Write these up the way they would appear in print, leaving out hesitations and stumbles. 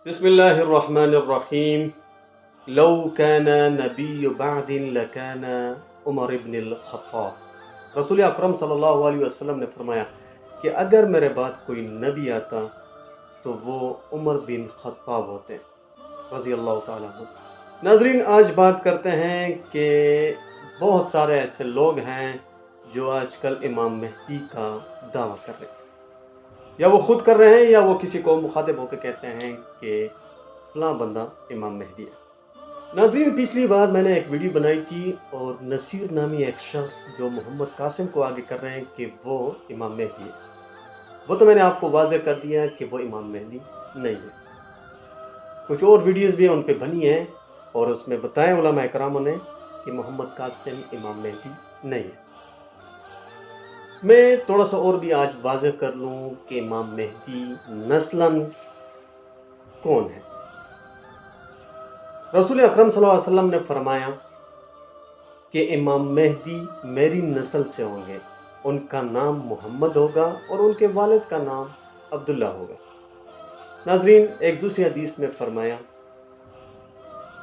بسم الله الرحمن الرحیم لو كان نبی بعد لكان عمر بن الخطاب۔ رسول اکرم صلی اللہ علیہ وسلم نے فرمایا کہ اگر میرے بعد کوئی نبی آتا تو وہ عمر بن خطاب ہوتے رضی اللہ تعالیٰ عنہ۔ ناظرین، آج بات کرتے ہیں کہ بہت سارے ایسے لوگ ہیں جو آج کل امام مہدی کا دعویٰ کر رہے ہیں، یا وہ خود کر رہے ہیں یا وہ کسی کو مخاطب ہو کے کہتے ہیں کہ فلاں بندہ امام مہدی ہے۔ ناظرین، پچھلی بار میں نے ایک ویڈیو بنائی تھی اور نصیر نامی ایک شخص جو محمد قاسم کو آگے کر رہے ہیں کہ وہ امام مہدی ہے، وہ تو میں نے آپ کو واضح کر دیا کہ وہ امام مہدی نہیں ہے۔ کچھ اور ویڈیوز بھی ان پہ بنی ہیں اور اس میں بتائیں علماء کراموں نے کہ محمد قاسم امام مہدی نہیں ہے۔ میں تھوڑا سا اور بھی آج واضح کر لوں کہ امام مہدی نسلاً کون ہے۔ رسول اکرم صلی اللہ علیہ وسلم نے فرمایا کہ امام مہدی میری نسل سے ہوں گے، ان کا نام محمد ہوگا اور ان کے والد کا نام عبداللہ ہوگا۔ ناظرین، ایک دوسری حدیث میں فرمایا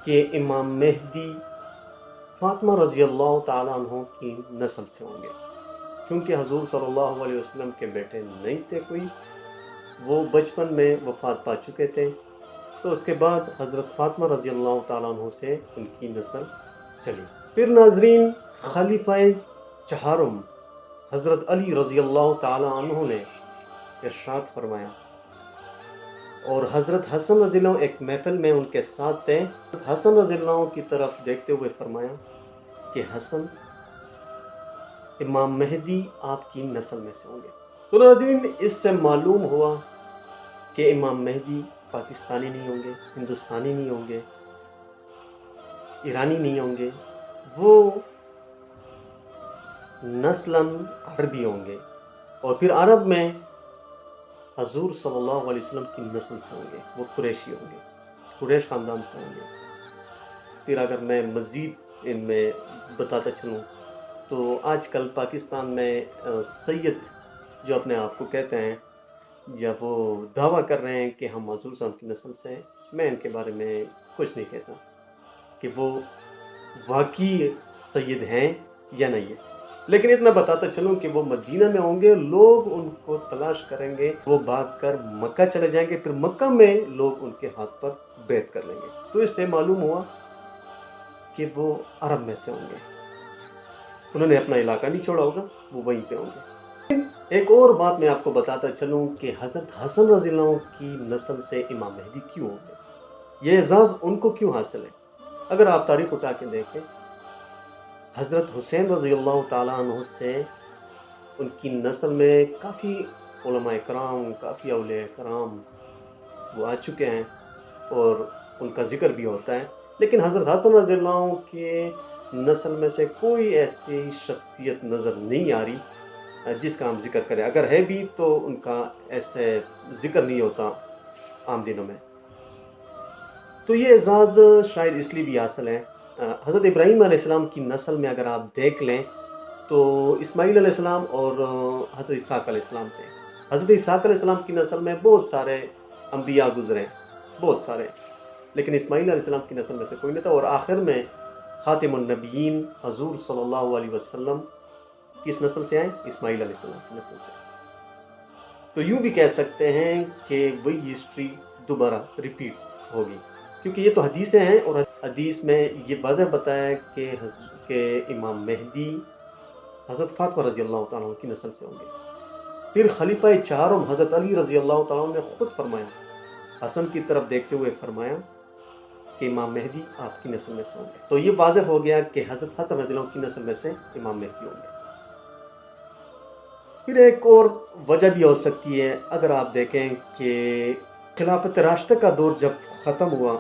کہ امام مہدی فاطمہ رضی اللہ تعالیٰ عنہ کی نسل سے ہوں گے، کیونکہ حضور صلی اللہ علیہ وسلم کے بیٹے نہیں تھے کوئی، وہ بچپن میں وفات پا چکے تھے، تو اس کے بعد حضرت فاطمہ رضی اللہ تعالیٰ عنہ سے ان کی نسل چلی۔ پھر ناظرین، خلیفہ چہارم حضرت علی رضی اللہ تعالیٰ عنہ نے ارشاد فرمایا، اور حضرت حسن رضی اللہ عنہ ایک محفل میں ان کے ساتھ تھے، حسن رضی اللہ عنہ کی طرف دیکھتے ہوئے فرمایا کہ حسن، امام مہدی آپ کی نسل میں سے ہوں گے۔ تو ناظرین، اس سے معلوم ہوا کہ امام مہدی پاکستانی نہیں ہوں گے، ہندوستانی نہیں ہوں گے، ایرانی نہیں ہوں گے، وہ نسلاً عربی ہوں گے، اور پھر عرب میں حضور صلی اللہ علیہ وسلم کی نسل سے ہوں گے، وہ قریشی ہوں گے، قریش خاندان سے ہوں گے۔ پھر اگر میں مزید ان میں بتاتا چلوں تو آج کل پاکستان میں سید جو اپنے آپ کو کہتے ہیں یا وہ دعویٰ کر رہے ہیں کہ ہم حضور صلی اللہ علیہ وسلم کی نسل سے ہیں، میں ان کے بارے میں کچھ نہیں کہتا کہ وہ واقعی سید ہیں یا نہیں ہے، لیکن اتنا بتاتا چلوں کہ وہ مدینہ میں ہوں گے، لوگ ان کو تلاش کریں گے، وہ بھاگ کر مکہ چلے جائیں گے، پھر مکہ میں لوگ ان کے ہاتھ پر بیعت کر لیں گے۔ تو اس سے معلوم ہوا کہ وہ عرب میں سے ہوں گے، انہوں نے اپنا علاقہ نہیں چھوڑا ہوگا، وہ وہیں پہ ہوں گے۔ ایک اور بات میں آپ کو بتاتا چلوں کہ حضرت حسن رضی اللہ عنہ کی نسل سے امام مہدی کیوں ہوں گے، یہ اعزاز ان کو کیوں حاصل ہے۔ اگر آپ تاریخ اٹھا کے دیکھیں، حضرت حسین رضی اللہ تعالیٰ عنہ سے ان کی نسل میں کافی علماء کرام، کافی اولیاء کرام وہ آ چکے ہیں اور ان کا ذکر بھی ہوتا ہے، لیکن حضرت حسن رضی اللہ عنہ کے نسل میں سے کوئی ایسی شخصیت نظر نہیں آ رہی جس کا ہم ذکر کریں، اگر ہے بھی تو ان کا ایسے ذکر نہیں ہوتا عام دنوں میں۔ تو یہ اعزاز شاید اس لیے بھی حاصل ہے، حضرت ابراہیم علیہ السلام کی نسل میں اگر آپ دیکھ لیں تو اسماعیل علیہ السلام اور حضرت اسحاق علیہ السلام تھے۔ حضرت اسحاق علیہ السلام کی نسل میں بہت سارے انبیاء گزرے، بہت سارے، لیکن اسماعیل علیہ السلام کی نسل میں سے کوئی نہیں تھا، اور آخر میں خاتم النبیین حضور صلی اللہ علیہ وسلم کس نسل سے آئے؟ اسماعیل علیہ السلام کی نسل سے۔ تو یوں بھی کہہ سکتے ہیں کہ وہی ہسٹری دوبارہ ریپیٹ ہوگی، کیونکہ یہ تو حدیثیں ہیں، اور حدیث میں یہ واضح بتایا ہے کہ امام مہدی حضرت فاطمہ رضی اللہ تعالیٰ عنہ کی نسل سے ہوں گے۔ پھر خلیفہ چہارم حضرت علی رضی اللہ تعالیٰ عنہ نے خود فرمایا، حسن کی طرف دیکھتے ہوئے فرمایا کہ امام مہدی آپ کی نسل میں سے ہوں گے۔ تو یہ واضح ہو گیا کہ حضرت حسن رضی اللہ عنہ کی نسل میں سے امام مہدی ہوں گے۔ پھر ایک اور وجہ بھی ہو سکتی ہے، اگر آپ دیکھیں کہ خلافت راشدہ کا دور جب ختم ہوا،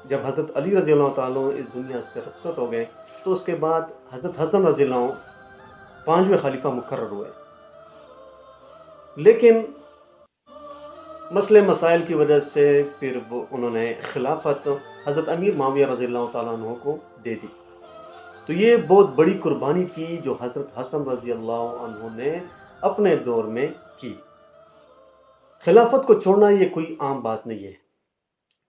جب حضرت علی رضی اللہ تعالیٰ عنہ اس دنیا سے رخصت ہو گئے، تو اس کے بعد حضرت حسن رضی اللہ عنہ 5ویں خلیفہ مقرر ہوئے، لیکن مسئلے مسائل کی وجہ سے پھر انہوں نے خلافت حضرت امیر معاویہ رضی اللہ تعالیٰ عنہ کو دے دی۔ تو یہ بہت بڑی قربانی تھی جو حضرت حسن رضی اللہ عنہ نے اپنے دور میں کی۔ خلافت کو چھوڑنا یہ کوئی عام بات نہیں ہے،